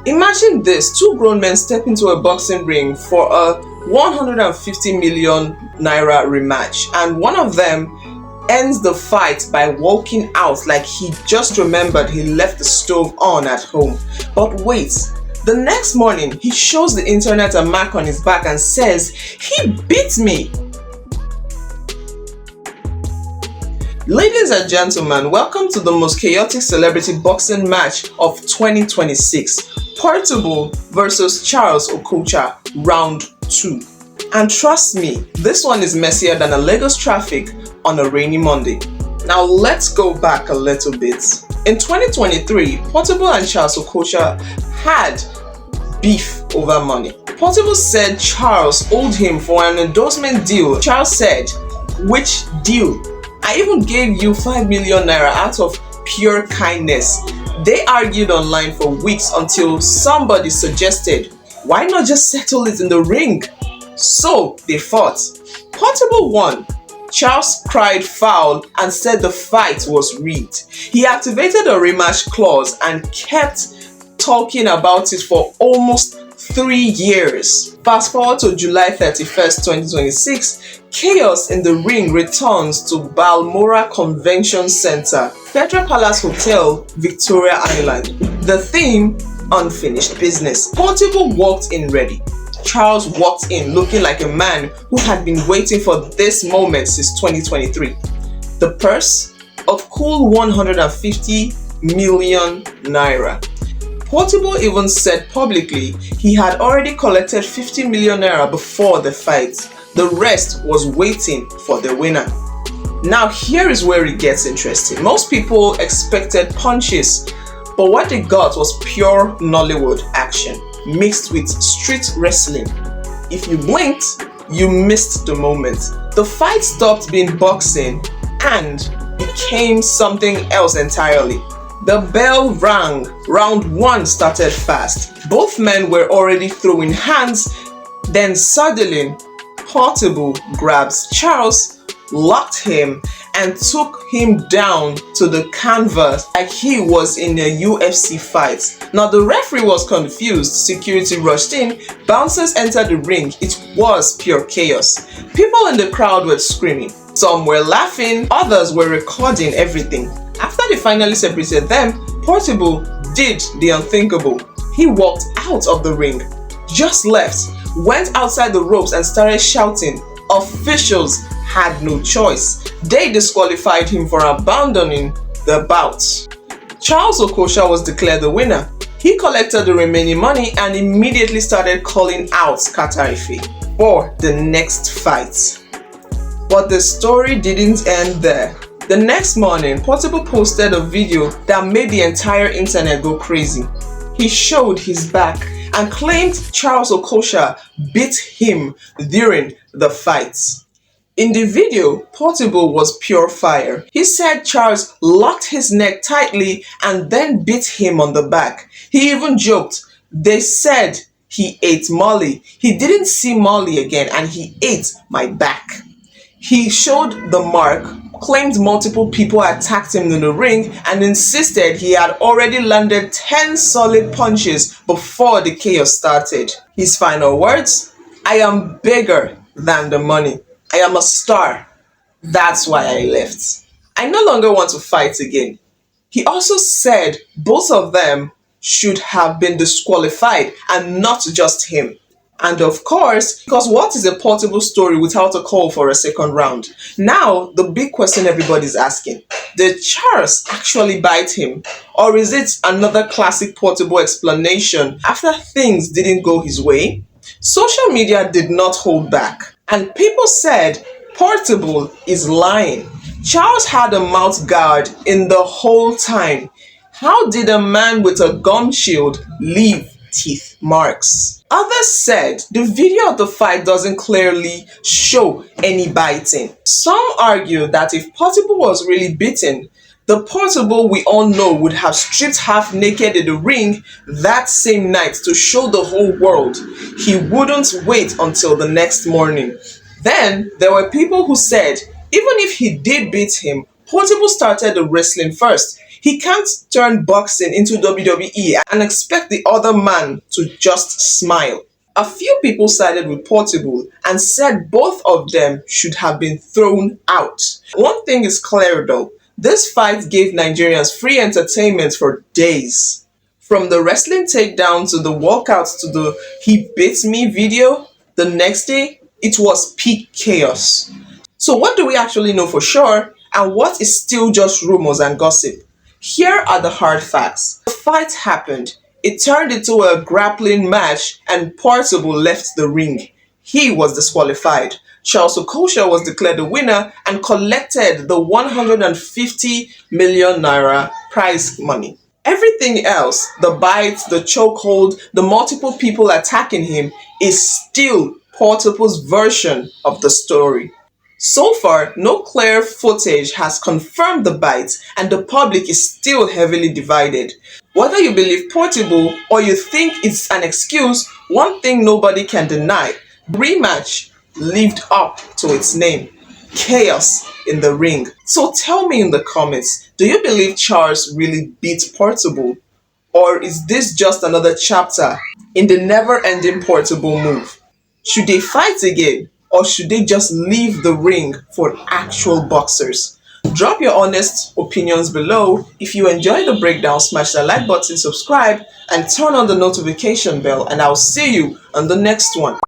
Imagine this, two grown men step into a boxing ring for a 150 million naira rematch, and one of them ends the fight by walking out like he just remembered he left the stove on at home. But wait, the next morning he shows the internet a mark on his back and says, "He beat me." Ladies and gentlemen, welcome to the most chaotic celebrity boxing match of 2026. Portable versus Charles Okocha, round 2. And trust me, this one is messier than a Lagos traffic on a rainy Monday. Now let's go back a little bit. In 2023, Portable and Charles Okocha had beef over money. Portable said Charles owed him for an endorsement deal. Charles said, "Which deal? I even gave you 5 million naira out of pure kindness." They argued online for weeks until somebody suggested, why not just settle it in the ring? So they fought. Portable won. Charles cried foul and said the fight was rigged. He activated a rematch clause and kept talking about it for almost 3 years. Fast forward to July 31st, 2026, chaos in the ring returns to Balmoral Convention Center, Federal Palace Hotel, Victoria Island. The theme, unfinished business. Portable walked in ready. Charles walked in looking like a man who had been waiting for this moment since 2023. The purse of cool 150 million naira. Portable even said publicly he had already collected 50 million naira before the fight. The rest was waiting for the winner. Now here is where it gets interesting. Most people expected punches, but what they got was pure Nollywood action mixed with street wrestling. If you blinked, you missed the moment. The fight stopped being boxing and became something else entirely. The bell rang. Round 1 started fast. Both men were already throwing hands. Then suddenly, Portable grabs Charles, locked him, and took him down to the canvas like he was in a UFC fight. Now the referee was confused. Security rushed in. Bouncers entered the ring. It was pure chaos. People in the crowd were screaming. Some were laughing. Others were recording everything. After they finally separated them, Portable did the unthinkable. He walked out of the ring, just left, went outside the ropes and started shouting. Officials had no choice. They disqualified him for abandoning the bout. Charles Okocha was declared the winner. He collected the remaining money and immediately started calling out Kataife for the next fight. But the story didn't end there. The next morning, Portable posted a video that made the entire internet go crazy. He showed his back and claimed Charles Okocha beat him during the fight. In the video, Portable was pure fire. He said Charles locked his neck tightly and then beat him on the back. He even joked, they said he ate Molly. He didn't see Molly again and he ate my back. He showed the mark, claimed multiple people attacked him in the ring, and insisted he had already landed 10 solid punches before the chaos started. His final words, "I am bigger than the money. I am a star. That's why I left. I no longer want to fight again." He also said both of them should have been disqualified and not just him. And of course, because what is a Portable story without a call for a second round? Now, the big question everybody's asking, did Charles actually bite him? Or is it another classic Portable explanation after things didn't go his way? Social media did not hold back, and people said Portable is lying. Charles had a mouth guard in the whole time. How did a man with a gum shield leave teeth marks? Others said the video of the fight doesn't clearly show any biting. Some argue that if Portable was really beaten, the Portable we all know would have stripped half naked in the ring that same night to show the whole world. He wouldn't wait until the next morning. Then there were people who said even if he did beat him, Portable started the wrestling first. He can't turn boxing into WWE and expect the other man to just smile. A few people sided with Portable and said both of them should have been thrown out. One thing is clear though, this fight gave Nigerians free entertainment for days. From the wrestling takedown to the walkouts to the "he beats me" video, the next day it was peak chaos. So, what do we actually know for sure, and what is still just rumors and gossip? Here are the hard facts. The fight happened. It turned into a grappling match, and Portable left the ring. He was disqualified. Charles Okocha was declared the winner and collected the 150 million naira prize money. Everything else, the bites, the chokehold, the multiple people attacking him, is still Portable's version of the story. So far, no clear footage has confirmed the bites, and the public is still heavily divided. Whether you believe Portable or you think it's an excuse, one thing nobody can deny: the rematch lived up to its name: chaos in the ring. So tell me in the comments, do you believe Charles really beat Portable? Or is this just another chapter in the never ending Portable move? Should they fight again, or should they just leave the ring for actual boxers? Drop your honest opinions below. If you enjoy the breakdown, smash the like button, subscribe, and turn on the notification bell, and I'll see you on the next one.